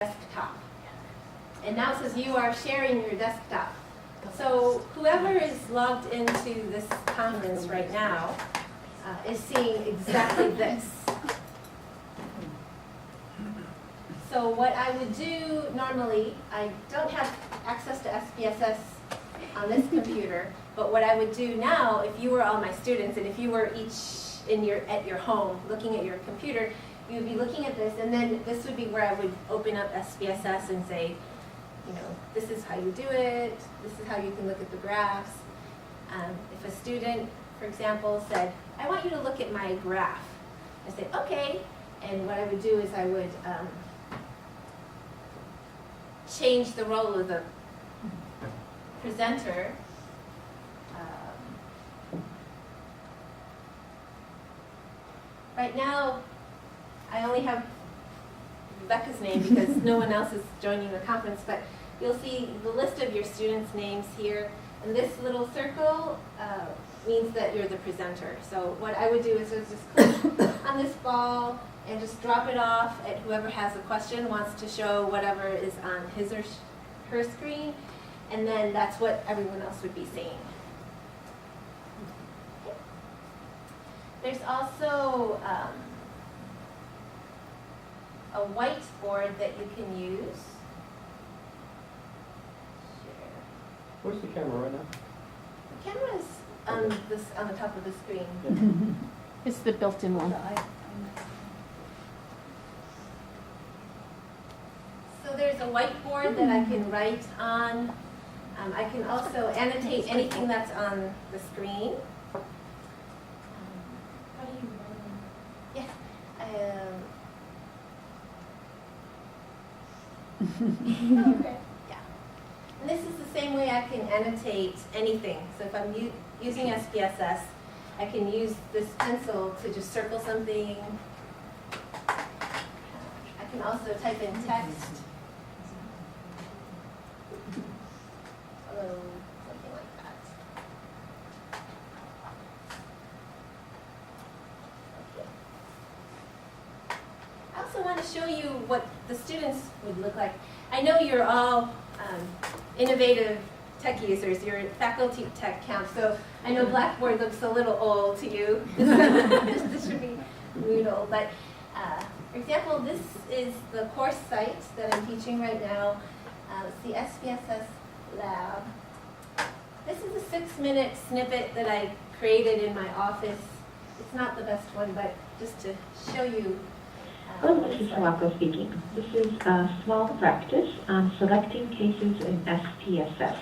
desktop. And now it says you are sharing your desktop. So whoever is logged into this conference right now is seeing exactly this. So what I would do normally, I don't have access to SPSS on this computer, but what I would do now, if you were all my students and if you were each at your home looking at your computer, you would be looking at this, and then this would be where I would open up SPSS and say, you know, this is how you do it, this is how you can look at the graphs. If a student, for example, said, I want you to look at my graph, I said, okay, and what I would do is I would change the role of the presenter. Right now, I only have Rebecca's name because no one else is joining the conference, but you'll see the list of your students' names here, and this little circle means that you're the presenter. So what I would do is just click on this ball and just drop it off at whoever has a question, wants to show whatever is on his or her screen, and then that's what everyone else would be seeing. Okay. There's also a whiteboard that you can use. Share. Where's the camera right now? The camera is on the top of the screen. Yeah. It's the built-in one. So there's a whiteboard that I can write on. I can also annotate anything that's on the screen. How do you write? Yeah. Okay. Yeah. And this is the same way I can annotate anything. So if I'm using SPSS, I can use this pencil to just circle something. I can also type in text. Hello, something like that. Okay. I also want to show you what the students would look like. I know you're all innovative tech users. You're faculty tech camp, so I know Blackboard looks a little old to you. This should be Moodle, but for example, this is the course site that I'm teaching right now. It's the SPSS lab. This is a 6-minute snippet that I created in my office. It's not the best one, but just to show you. Hello, this is Sawako speaking. This is a small practice on selecting cases in SPSS.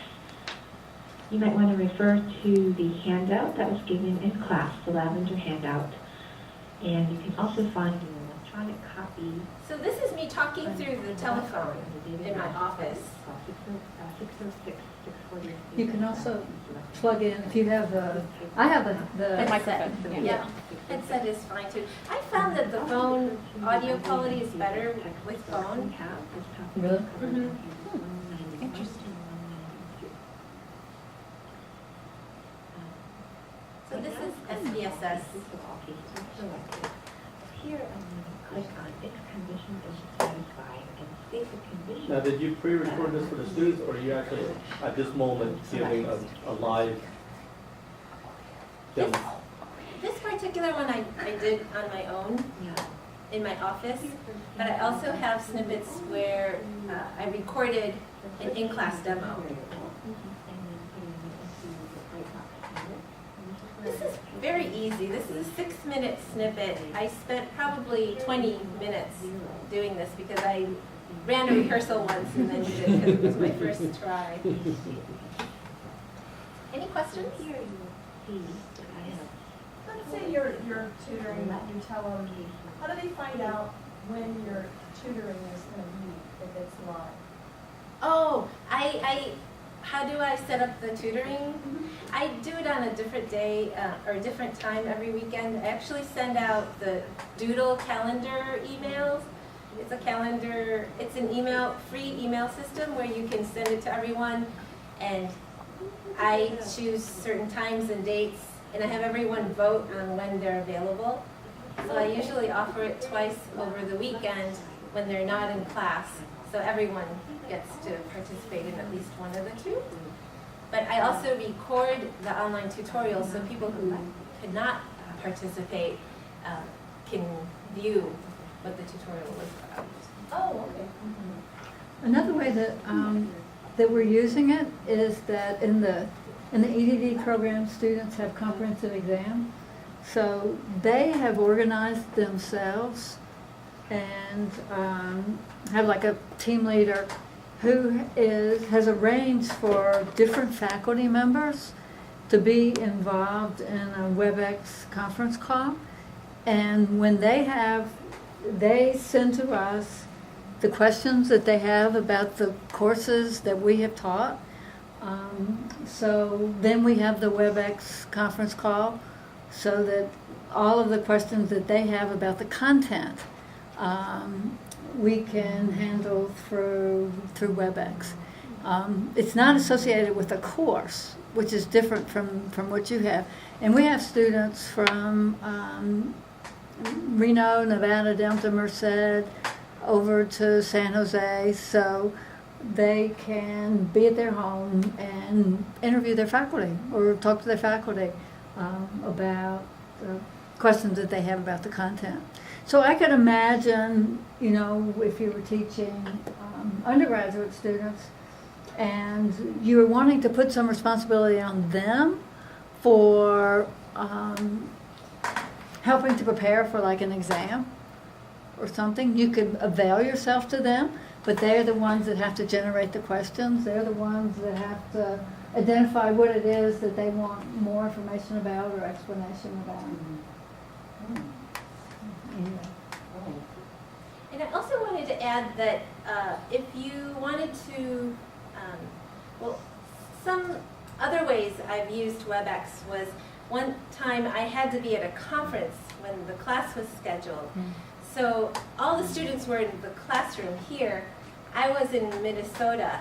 You might want to refer to the handout that was given in class, the lavender handout. And you can also find an electronic copy. So this is me talking through the telephone in my office. 606-640. You can also plug in, if you have the, I have the microphone. Yeah, headset is fine too. I found that the phone audio quality is better with phone. Really? Mhm. Interesting. So this is SPSS. Here I'm going to click on if condition is satisfied and state the condition. Now, did you pre-record this for the students, or are you actually, at this moment, giving a live This, demo? this particular one I did on my own Yeah. in my office, but I also have snippets where I recorded an in-class demo. This is very easy. This is a 6-minute snippet. I spent probably 20 minutes doing this because I ran a rehearsal once and then did it because it was my first try. Any questions? Let's say you're tutoring, you tell them, how do they find out when your tutoring is going to be, if it's live? Oh, how do I set up the tutoring? I do it on a different day or a different time every weekend. I actually send out the Doodle calendar emails. It's a calendar, it's an free email system where you can send it to everyone, and I choose certain times and dates, and I have everyone vote on when they're available. So I usually offer it twice over the weekend, when they're not in class, so everyone gets to participate in at least one of the two. But I also record the online tutorials so people who could not participate can view what the tutorial was about. Oh, okay. Another way that, that we're using it is that in the EDD program, students have comprehensive exam. So they have organized themselves and have like a team leader who has arranged for different faculty members to be involved in a WebEx conference call. And when they send to us the questions that they have about the courses that we have taught. So then we have the WebEx conference call so that all of the questions that they have about the content we can handle through WebEx. It's not associated with a course, which is different from what you have. And we have students from Reno, Nevada, down to Merced, over to San Jose, so they can be at their home and interview their faculty or talk to their faculty about the questions that they have about the content. So I could imagine, you know, if you were teaching undergraduate students and you were wanting to put some responsibility on them for helping to prepare for like an exam or something, you could avail yourself to them, but they're the ones that have to generate the questions. They're the ones that have to identify what it is that they want more information about or explanation about. And I also wanted to add that if you wanted to, well, some other ways I've used WebEx was one time I had to be at a conference when the class was scheduled. So all the students were in the classroom here. I was in Minnesota.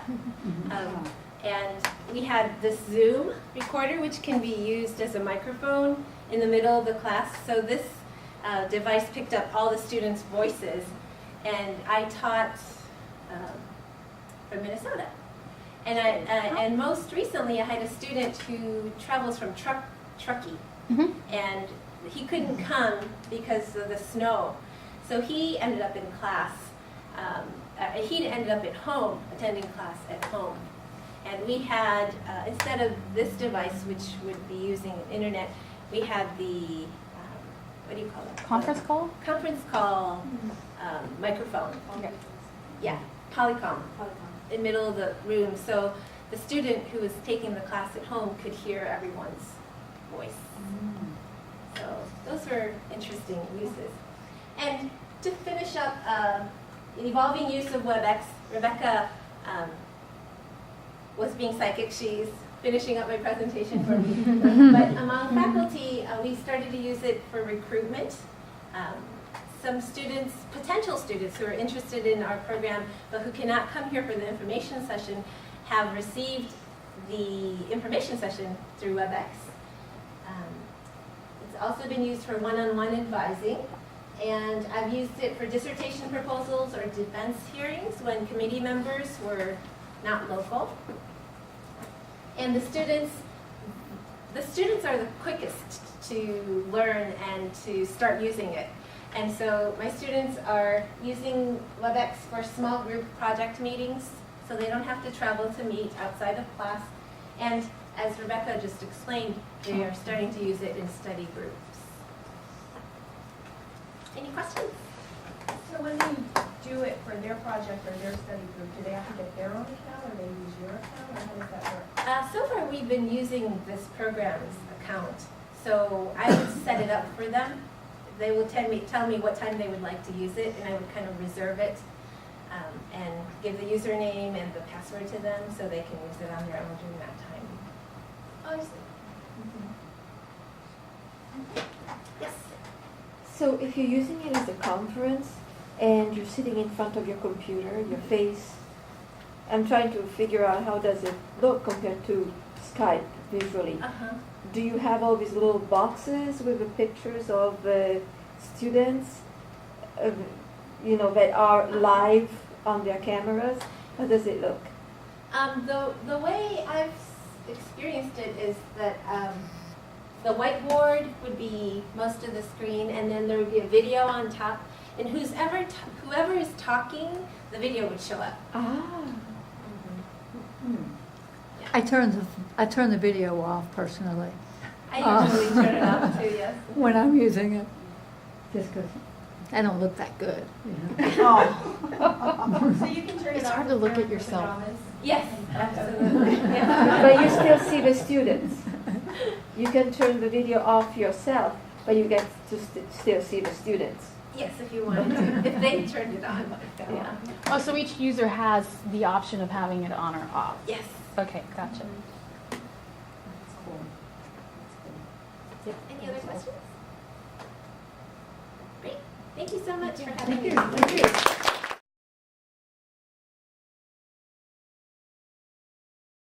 And we had this Zoom recorder, which can be used as a microphone in the middle of the class. So this device picked up all the students' voices. And I taught from Minnesota. And most recently, I had a student who travels from Truckee. And he couldn't come because of the snow. So he ended up in class. He ended up at home, attending class at home. And we had, instead of this device, which would be using internet, we had the, what do you call it? Conference call? Conference call microphone. Okay. Yeah, Polycom, in the middle of the room. So the student who was taking the class at home could hear everyone's voice. So those were interesting uses. And to finish up, evolving use of WebEx, Rebecca was being psychic. She's finishing up my presentation for me. But among faculty, we started to use it for recruitment. Some students, potential students who are interested in our program but who cannot come here for the information session have received the information session through WebEx. It's also been used for one-on-one advising. And I've used it for dissertation proposals or defense hearings when committee members were not local. And the students are the quickest to learn and to start using it. And so my students are using WebEx for small group project meetings, so they don't have to travel to meet outside of class. And as Rebecca just explained, they are starting to use it in study groups. Any questions? So when you do it for their project or their study group, do they have to get their own account or they use your account, or how does that work? So far, we've been using this program's account. So I would set it up for them. They will tell me what time they would like to use it, and I would kind of reserve it and give the username and the password to them so they can use it on their own during that time. Oh, I see. Yes? So if you're using it as a conference and you're sitting in front of your computer, your face, I'm trying to figure out how does it look compared to Skype visually. Do you have all these little boxes with the pictures of the students? that are live on their cameras? How does it look? The way I've experienced it is that the whiteboard would be most of the screen, and then there would be a video on top, and whoever is talking, the video would show up. Ah. I turn the video off personally I usually turn it off too, yes. when I'm using it, just because I don't look that good. So you can turn it off. It's hard to look at with yourself. pajamas. Yes, absolutely. Yeah. But you still see the students. You can turn the video off yourself, but you get to still see the students. Yes, if you wanted to, if they turned it on. Yeah. Oh, so each user has the option of having it on or off? Yes. Okay, gotcha. Any other questions? Great. Thank you so much for having me. Thank you.